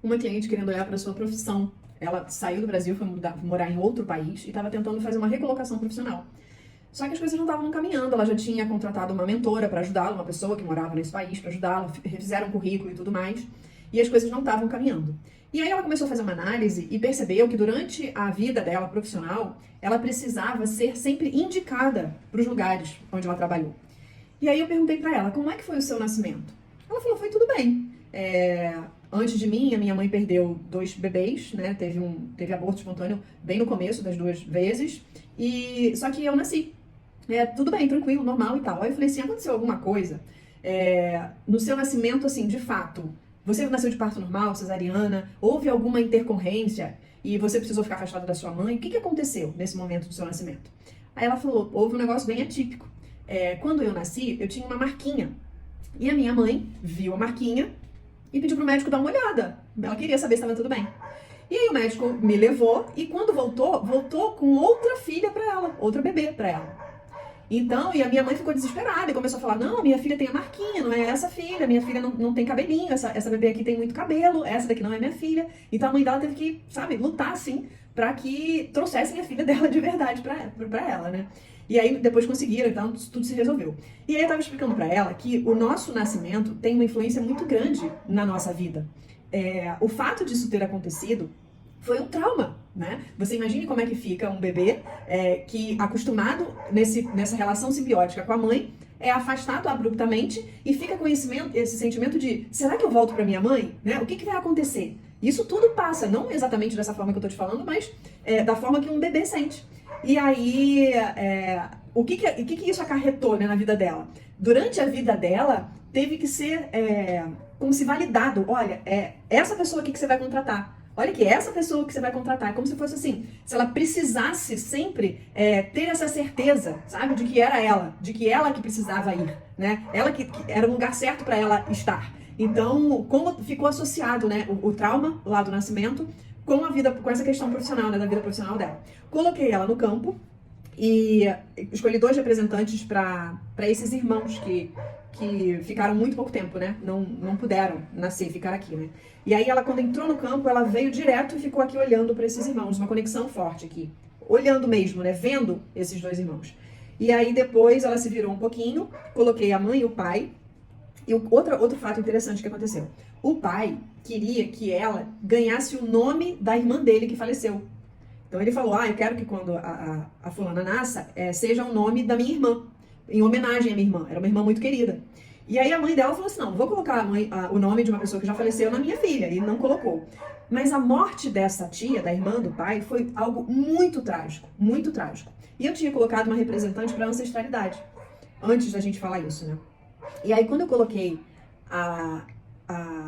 uma cliente querendo olhar para sua profissão. Ela saiu do Brasil, foi morar em outro país e estava tentando fazer uma recolocação profissional. Só que as coisas não estavam caminhando, ela já tinha contratado uma mentora para ajudá-la, uma pessoa que morava nesse país para ajudá-la, refizeram o currículo e tudo mais, e as coisas não estavam caminhando. E aí ela começou a fazer uma análise e percebeu que durante a vida dela profissional, ela precisava ser sempre indicada para os lugares onde ela trabalhou. E aí eu perguntei para ela, como é que foi o seu nascimento? Ela falou, foi tudo bem. Antes de mim, a minha mãe perdeu 2 bebês, né? Teve aborto espontâneo bem no começo das 2 vezes. Só que eu nasci. Tudo bem, tranquilo, normal e tal. Aí eu falei assim, aconteceu alguma coisa no seu nascimento, assim, de fato? Você nasceu de parto normal, cesariana? Houve alguma intercorrência e você precisou ficar afastada da sua mãe? O que aconteceu nesse momento do seu nascimento? Aí ela falou, houve um negócio bem atípico. Quando eu nasci, eu tinha uma marquinha. E a minha mãe viu a marquinha e pediu pro médico dar uma olhada. Ela queria saber se estava tudo bem. E aí o médico me levou e quando voltou com outra filha para ela, outra bebê para ela. Então, e a minha mãe ficou desesperada e começou a falar, não, minha filha tem a marquinha, não é essa filha, minha filha não tem cabelinho, essa bebê aqui tem muito cabelo, essa daqui não é minha filha. Então a mãe dela teve que, sabe, lutar assim, pra que trouxessem a filha dela de verdade pra ela, né? E aí depois conseguiram, então tudo se resolveu. E aí eu tava explicando pra ela que o nosso nascimento tem uma influência muito grande na nossa vida. O fato disso ter acontecido foi um trauma, né? Você imagine como é que fica um bebê que acostumado nessa relação simbiótica com a mãe, é afastado abruptamente e fica com esse sentimento de, será que eu volto para minha mãe? Né? O que vai acontecer? Isso tudo passa, não exatamente dessa forma que eu tô te falando, mas da forma que um bebê sente. E aí, o que isso acarretou, né, na vida dela? Durante a vida dela, teve que ser como se validado. Olha, essa pessoa aqui que você vai contratar. Olha que essa pessoa que você vai contratar, é como se fosse assim, se ela precisasse sempre ter essa certeza, sabe, de que era ela, de que ela que precisava ir, né? Ela que era o lugar certo para ela estar. Então, como ficou associado, né, o trauma lá do nascimento com a vida, com essa questão profissional, né, da vida profissional dela. Coloquei ela no campo e escolhi 2 representantes para esses irmãos que ficaram muito pouco tempo, né? Não puderam nascer, ficar aqui, né? E aí ela, quando entrou no campo, ela veio direto e ficou aqui olhando para esses irmãos, uma conexão forte aqui. Olhando mesmo, né? Vendo esses 2 irmãos. E aí depois ela se virou um pouquinho, coloquei a mãe e o pai. E outro fato interessante que aconteceu. O pai queria que ela ganhasse o nome da irmã dele que faleceu. Então ele falou, eu quero que quando a fulana nasça, seja o nome da minha irmã, em homenagem à minha irmã. Era uma irmã muito querida. E aí a mãe dela falou assim, não vou colocar o nome de uma pessoa que já faleceu na minha filha. E não colocou. Mas a morte dessa tia, da irmã do pai, foi algo muito trágico, muito trágico. E eu tinha colocado uma representante para ancestralidade, antes da gente falar isso, né? E aí quando eu coloquei a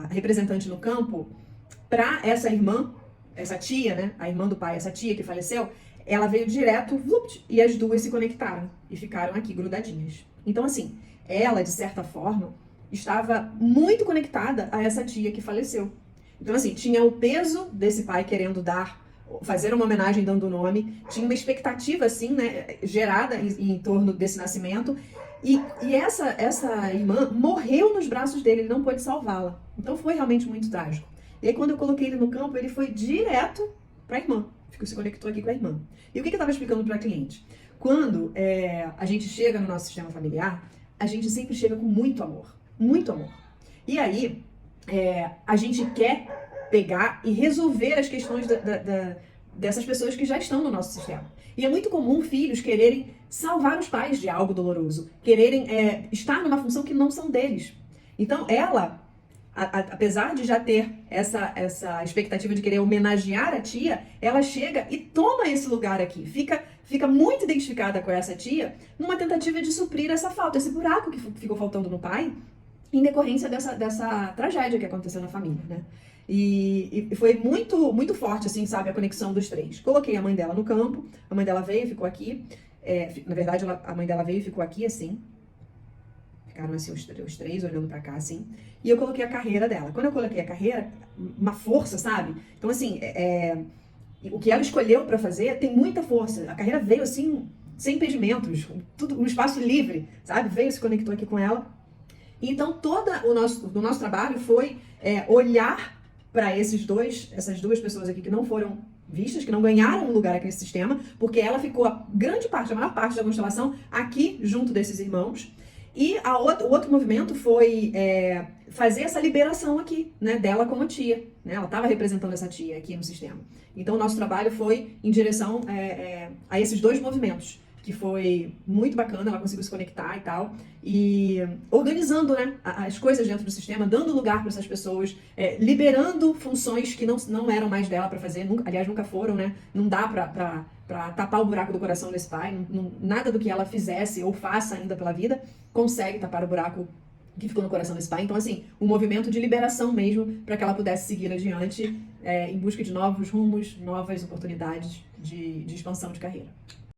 representante no campo, para essa irmã, essa tia, né? A irmã do pai, essa tia que faleceu, ela veio direto, vupt, e as 2 se conectaram e ficaram aqui grudadinhas. Então, assim, ela, de certa forma, estava muito conectada a essa tia que faleceu. Então, assim, tinha o peso desse pai querendo fazer uma homenagem dando o nome, tinha uma expectativa, assim, né, gerada em torno desse nascimento, e essa irmã morreu nos braços dele, ele não pôde salvá-la. Então foi realmente muito trágico. E aí quando eu coloquei ele no campo, ele foi direto para a irmã, se conectou aqui com a irmã. E o que eu estava explicando para a cliente? Quando a gente chega no nosso sistema familiar, a gente sempre chega com muito amor, muito amor. E aí a gente quer pegar e resolver as questões dessas pessoas que já estão no nosso sistema. E é muito comum filhos quererem salvar os pais de algo doloroso, quererem estar numa função que não são deles. Então ela, apesar de já ter essa expectativa de querer homenagear a tia, ela chega e toma esse lugar aqui, fica muito identificada com essa tia, numa tentativa de suprir essa falta, esse buraco que ficou faltando no pai, em decorrência dessa tragédia que aconteceu na família, né? E foi muito, muito forte, assim, sabe, a conexão dos 3. Coloquei a mãe dela no campo, a mãe dela veio e ficou aqui. Na verdade, a mãe dela veio e ficou aqui, assim. Ficaram, assim, os 3 olhando pra cá, assim. E eu coloquei a carreira dela. Quando eu coloquei a carreira, uma força, sabe? Então, assim, o que ela escolheu pra fazer tem muita força. A carreira veio, assim, sem impedimentos, tudo, um espaço livre, sabe? Veio, se conectou aqui com ela. Então, todo o nosso trabalho foi olhar para essas duas pessoas aqui que não foram vistas, que não ganharam um lugar aqui nesse sistema, porque ela ficou a maior parte da constelação aqui junto desses irmãos. E o outro movimento foi fazer essa liberação aqui, né, dela como tia. Né? Ela estava representando essa tia aqui no sistema. Então, o nosso trabalho foi em direção a esses dois movimentos, que foi muito bacana, ela conseguiu se conectar e tal, e organizando, né, as coisas dentro do sistema, dando lugar para essas pessoas, liberando funções que não eram mais dela para fazer, aliás, nunca foram, né, não dá para tapar o buraco do coração desse pai, nada do que ela fizesse ou faça ainda pela vida consegue tapar o buraco que ficou no coração desse pai. Então, assim, um movimento de liberação mesmo, para que ela pudesse seguir adiante em busca de novos rumos, novas oportunidades de expansão de carreira.